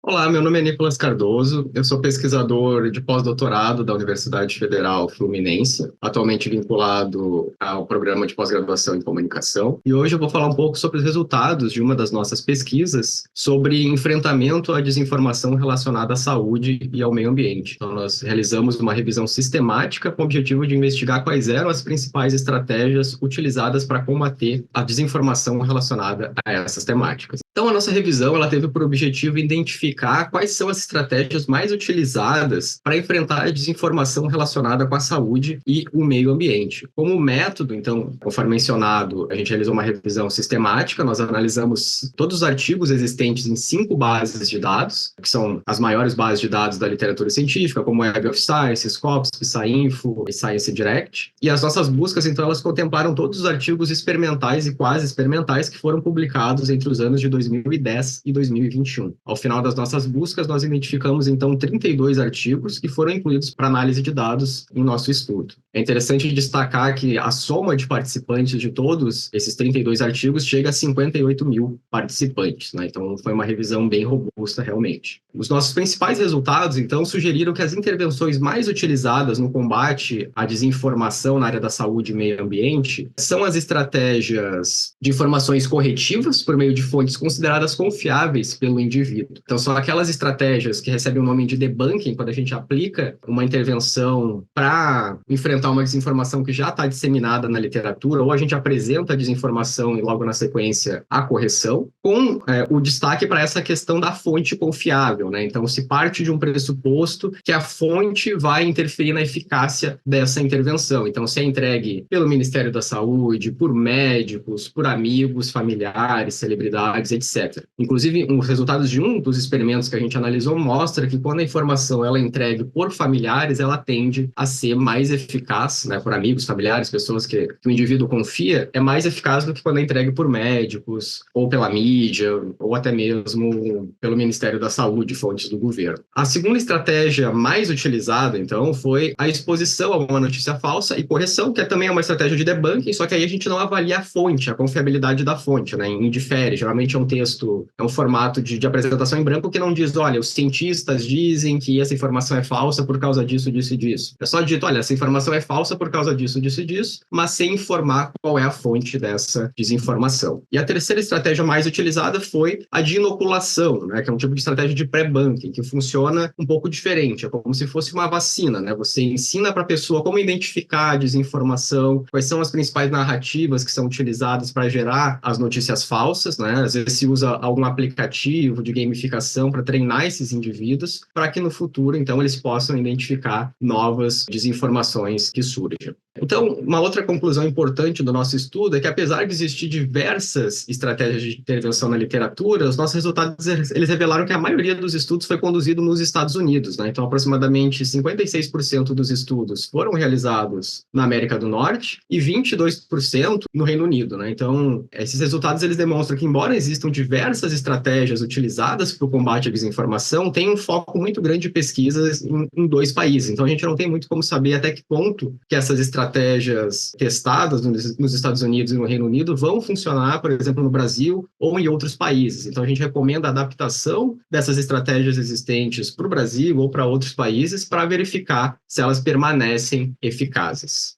Olá, meu nome é Nicolas Cardoso, eu sou pesquisador de pós-doutorado da Universidade Federal Fluminense, atualmente vinculado ao programa de pós-graduação em comunicação, e hoje eu vou falar um pouco sobre os resultados de uma das nossas pesquisas sobre enfrentamento à desinformação relacionada à saúde e ao meio ambiente. Então, nós realizamos uma revisão sistemática com o objetivo de investigar quais eram as principais estratégias utilizadas para combater a desinformação relacionada a essas temáticas. Então, a nossa revisão ela teve por objetivo identificar quais são as estratégias mais utilizadas para enfrentar a desinformação relacionada com a saúde e o meio ambiente. Como método, então, conforme mencionado, a gente realizou uma revisão sistemática, nós analisamos todos os artigos existentes em 5 bases de dados, que são as maiores bases de dados da literatura científica, como Web of Science, Scopus, PsyInfo e Science Direct. E as nossas buscas, então, elas contemplaram todos os artigos experimentais e quase experimentais que foram publicados entre os anos de 2010 e 2021. Ao final das nossas buscas, nós identificamos, então, 32 artigos que foram incluídos para análise de dados em nosso estudo. É interessante destacar que a soma de participantes de todos esses 32 artigos chega a 58 mil participantes, né? Então, foi uma revisão bem robusta, realmente. Os nossos principais resultados, então, sugeriram que as intervenções mais utilizadas no combate à desinformação na área da saúde e meio ambiente são as estratégias de informações corretivas por meio de fontes consideradas confiáveis pelo indivíduo. Então, são aquelas estratégias que recebem o nome de debunking, quando a gente aplica uma intervenção para enfrentar uma desinformação que já está disseminada na literatura, ou a gente apresenta a desinformação e logo na sequência a correção, com o destaque para essa questão da fonte confiável, né? Então, se parte de um pressuposto que a fonte vai interferir na eficácia dessa intervenção. Então, se é entregue pelo Ministério da Saúde, por médicos, por amigos, familiares, celebridades, etc. Inclusive, os resultados de um dos experimentos que a gente analisou mostra que quando a informação ela é entregue por familiares, ela tende a ser mais eficaz, né, por amigos, familiares, pessoas que o indivíduo confia, é mais eficaz do que quando é entregue por médicos, ou pela mídia, ou até mesmo pelo Ministério da Saúde, fontes do governo. A segunda estratégia mais utilizada, então, foi a exposição a uma notícia falsa e correção, que também é uma estratégia de debunking, só que aí a gente não avalia a fonte, a confiabilidade da fonte, né, indifere. Geralmente é um texto, é um formato de apresentação em branco que não diz, olha, os cientistas dizem que essa informação é falsa por causa disso, disso e disso. É só dito, olha, essa informação é falsa por causa disso, disso e disso, mas sem informar qual é a fonte dessa desinformação. E a terceira estratégia mais utilizada foi a de inoculação, né, que é um tipo de estratégia de pré-banking, que funciona um pouco diferente, é como se fosse uma vacina, né? Você ensina para a pessoa como identificar a desinformação, quais são as principais narrativas que são utilizadas para gerar as notícias falsas, né? Às vezes se usa algum aplicativo de gamificação para treinar esses indivíduos, para que no futuro, então, eles possam identificar novas desinformações que surjam. Então, uma outra conclusão importante do nosso estudo é que, apesar de existir diversas estratégias de intervenção na literatura, os nossos resultados eles revelaram que a maioria dos estudos foi conduzido nos Estados Unidos, né? Então, aproximadamente 56% dos estudos foram realizados na América do Norte e 22% no Reino Unido, né? Então, esses resultados eles demonstram que, embora existam diversas estratégias utilizadas para o combate à desinformação, tem um foco muito grande de pesquisas em 2 países. Então, a gente não tem muito como saber até que ponto que essas estratégias testadas nos Estados Unidos e no Reino Unido vão funcionar, por exemplo, no Brasil ou em outros países. Então, a gente recomenda a adaptação dessas estratégias existentes para o Brasil ou para outros países para verificar se elas permanecem eficazes.